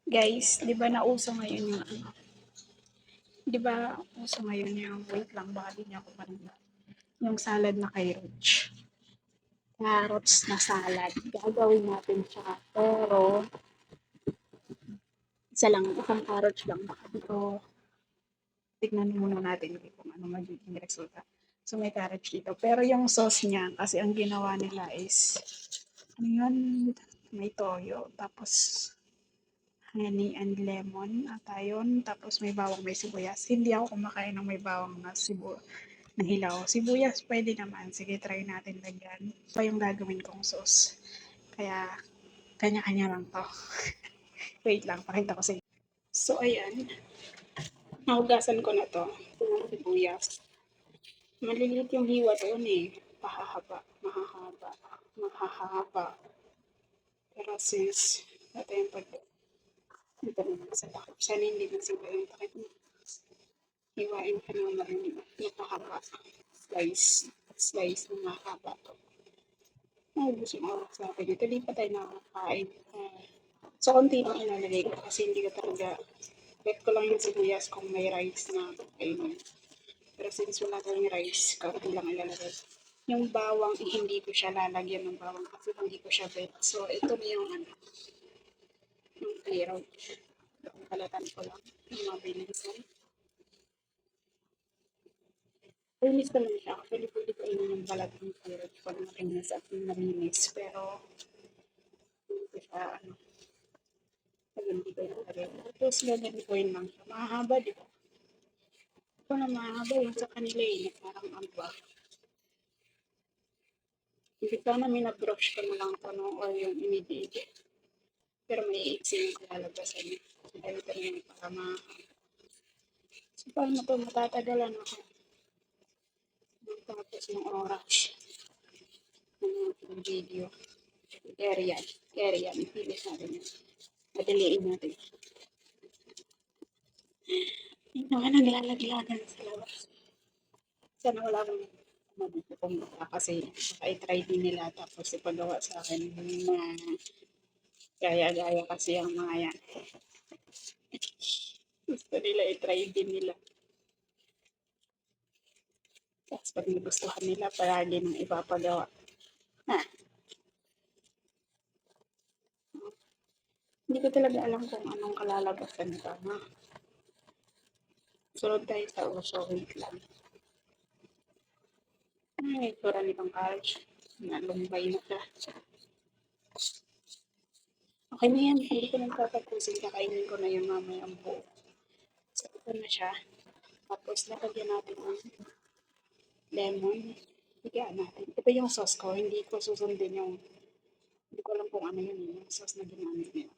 Guys, 'di ba nauso ngayon yung ano, 'di ba uso ngayon yung, wait lang baka di niyo ako marinig, yung salad na kay Roach. Carrots na salad. Gagawin natin siya. Pero, isang carrots lang. Baka dito, tignan muna natin kung ano magiging resulta. So, may carrots dito. Pero yung sauce niya, kasi ang ginawa nila is, ano yun? May toyo. Tapos, honey and lemon ata yun. Tapos may bawang, may sibuyas. Hindi ako kumakain ng may bawang na hilaw. Sibuyas pwede naman. Sige, try natin lagyan. Pa yung gagawin kong sauce. Kaya, kanya-kanya lang to. Wait lang, pakita ko sa inyo. So, ayan. Nahugasan ko na to. Ito ng sibuyas. Maliliit yung hiwa doon eh. Mahahaba. Mahahaba. Pero since, ito yung pag ito naman sa takip. Sana hindi nasiba yung takip mo. Hiwain ka naman napahaba. Slice na mahaba to. Naubos yung oras natin. Ito di pa tayo nakakain. So, konti lang ilalagay ko kasi hindi ko talaga bet ko lang yung sibuyas kung may rice na kainin. Pero since wala tayong rice, kaunti lang ilalagay. Yung bawang, hindi ko siya lalagyan ng bawang kasi hindi ko siya bet. So, ito na yung ano, yung clear. Kalatan ko lang yung mga bilisan. Linis naman siya. Actually, pwede ko inin yung balat ng carrot pag makinis at malinis. Pero, hindi ko siya, ano, pag hindi ko ilalagay. Tapos, lalagyan lang siya. Mahahaba, di ba? Ito na mahahaba yung sa kanila eh. Parang ano ba? Hindi ka na minabrush ko na lang ito no, or yung immediate. Pero may iksi yung kalalabasan niya. Dahil ito yung para so, paano ito matatagalan ako? Tapos yung oras ng video. Carry yan. Pilis natin yan. Madaliin natin. Yung mga naglalaglagan sa labas. Sana wala akong mabito kong baka kasi baka i-try din nila tapos ipagawa sa akin yung mga gaya-gaya kasi ang mga yan. Gusto nila i-try din nila. Tapos pag nagustuhan nila, palagi nang ipapagawa. Ha? Hindi ko talaga alam kung anong kalalabasan nito. Ha? Sunod tayo sa uso. Wait lang. Ay, itsura nitong college. Nalumbay na siya. Okay na yan. Hindi ko nang tatapusin. Kakainin ko na yung mamaya ang buo. So, ito na siya. Tapos, nakagyan natin ng lemon. Higaan natin. Ito yung sauce ko. Hindi ko susundin yung hindi ko alam kung ano yun. Yung sauce na ginamit nila.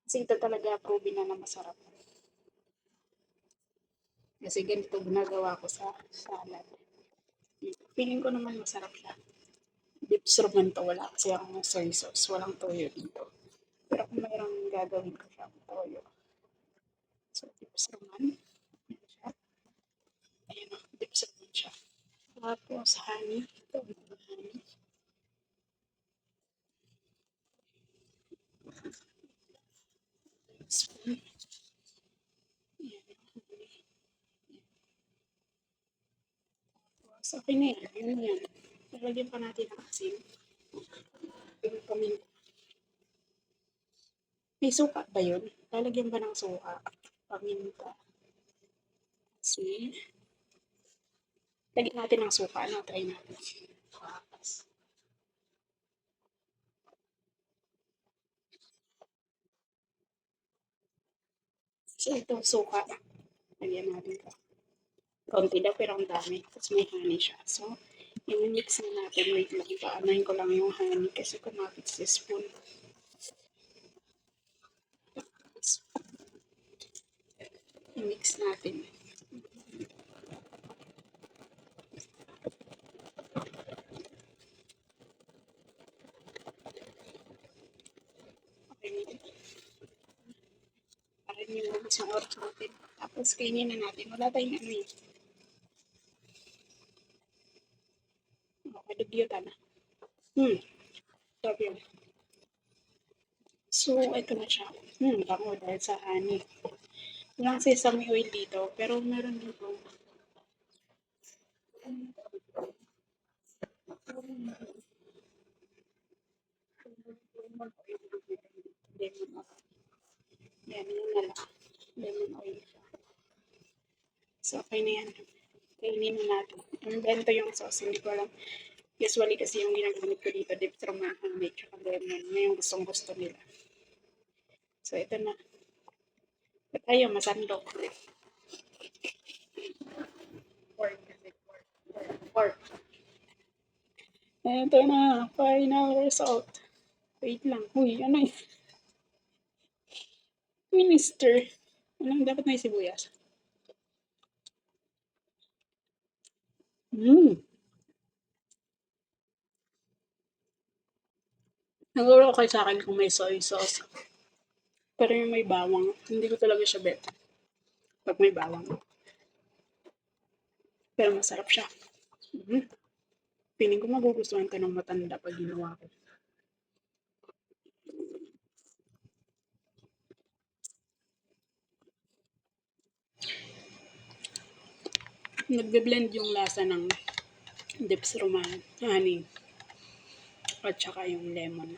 Kasi ito talaga proven na na masarap. Kasi ganito ginagawa ko sa salad. Feeling ko naman masarap siya. Beef naman to. Wala kasi akong soy sauce. Walang toyo dito. Pero kung mayroong gagawin ko siya, toyo. So, beef naman. Ayan siya. Ayan o, beef naman siya. Tapos, honey. Ito, honey. Spoon. Ayan, honey. Tapos, okay na yan. Yun yan. Lalagyan pa natin ang asin. Yung paminta. May suka ba yun? Lalagyan ba ng suka? Paminta. Asin. Lagyan natin ng suka. Ano? Try natin. So, ito, suka. Lagyan natin ito. Konti daw, pero ang dami. Tapos may honey siya. So, i-mix na natin. Wait lang. Paanayin ko lang yung honey kasi kumapit sa spoon. I-mix natin. Okay. Para hindi mo isang oras natin. Tapos kainin na natin. Wala tayong ano yun. Okay, dugyutan na. Sarap yun. So, ito na siya. Bango dahil sa honey. Walang sesame oil dito, pero meron dito. Lemon oil. Yan, yun na lang. Lemon oil siya. So, okay na yan. Kainin na natin. Invento yung sauce. Hindi ko alam. Usually kasi yung ginagamit ko dito, dip from honey, tsaka lemon. Yan yung gustong-gusto nila. So, ito na. At ayaw, masandok. Pork kasi. Pork. Ito na. Final result. Wait lang. Uy, ano yun? Minister. Anong dapat may sibuyas? Siguro okay sa akin kung may soy sauce. Pero yung may bawang, hindi ko talaga siya bet. Pag may bawang. Pero masarap siya. Piling ko magugustuhan ka ng matanda pag ginawa ko. Nagbe-blend yung lasa ng dips roman, honey, at saka yung lemon.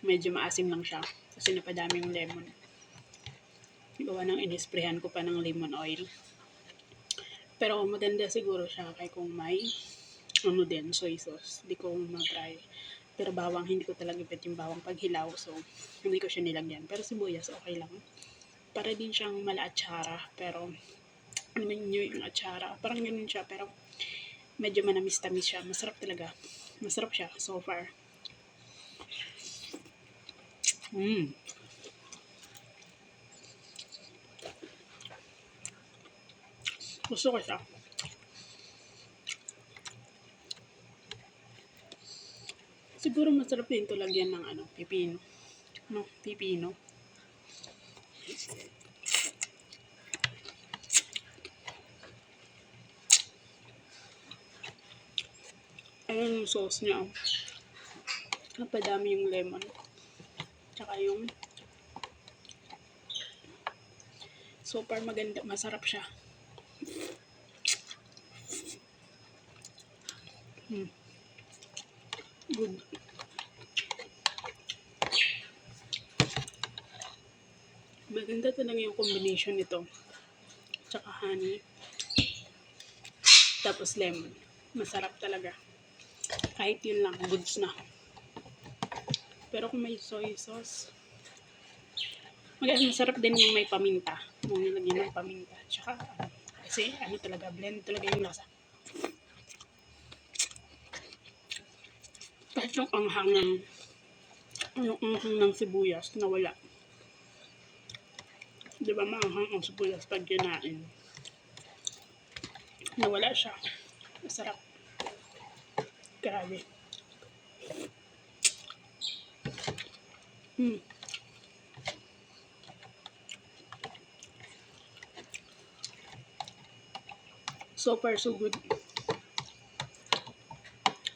Medyo maasim lang siya kasi napadami yung lemon. Gawa ng inisprehan ko pa ng lemon oil. Pero maganda siguro siya kay kung may ano din, soy sauce. Hindi ko matry. Pero bawang, hindi ko talaga bet yung bawang pag hilaw. So, hindi ko siya nilagyan. Pero sibuyas, okay lang. Para din siyang mala-atsara. Pero, ano man yung atsara. Parang ganun siya. Pero, medyo manamis-tamis siya. Masarap talaga. Masarap siya so far. Gusto ko siya. Siguro masarap din ito lagyan ng ano, pipino. No, pipino. Ayun yung sauce niya. Napadami yung lemon. Tsaka yung super maganda. Masarap siya. Good. Maganda talaga yung combination nito. Tsaka honey. Tapos lemon. Masarap talaga. Kahit yun lang, goods na. Pero kung may soy sauce, masarap din yung may paminta. Kung nilagyan ng paminta. Tsaka, kasi ano talaga, blend talaga yung lasa. Kahit yung anghang ng sibuyas, nawala. Di ba maanghang ang sibuyas pag kinain? Nawala siya. Masarap. Grabe. So far, so good.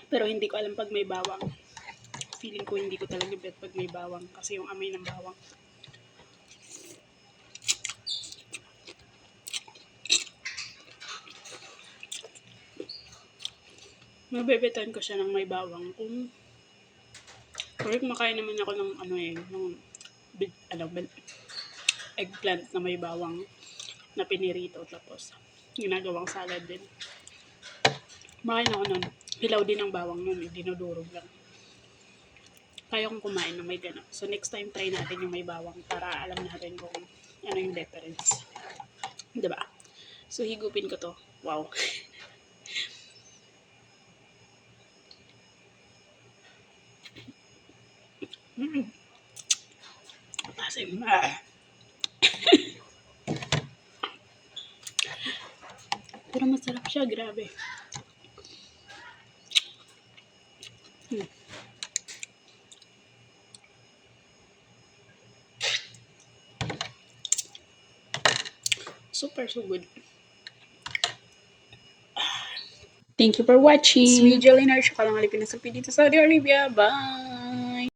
Pero hindi ko alam pag may bawang. Feeling ko hindi ko talaga bet pag may bawang. Kasi yung amoy ng bawang. Mabebetan ko siya ng may bawang. Kung kumakain naman ako ng eggplant na may bawang na pinirito. Tapos, ginagawang salad din. Makain ako nun. Hilaw din ang bawang nun. Dinudurog lang. Kaya kong kumain na may gano'n. So, next time try natin yung may bawang para alam natin kung ano yung difference. Diba? So, higupin ko to. Wow. Asim. Pero masarap siya. Grabe. Super, so good. Thank you for watching. It's me, Jelly Narsha, Kalang Alipin sa Saudi Arabia. Bye!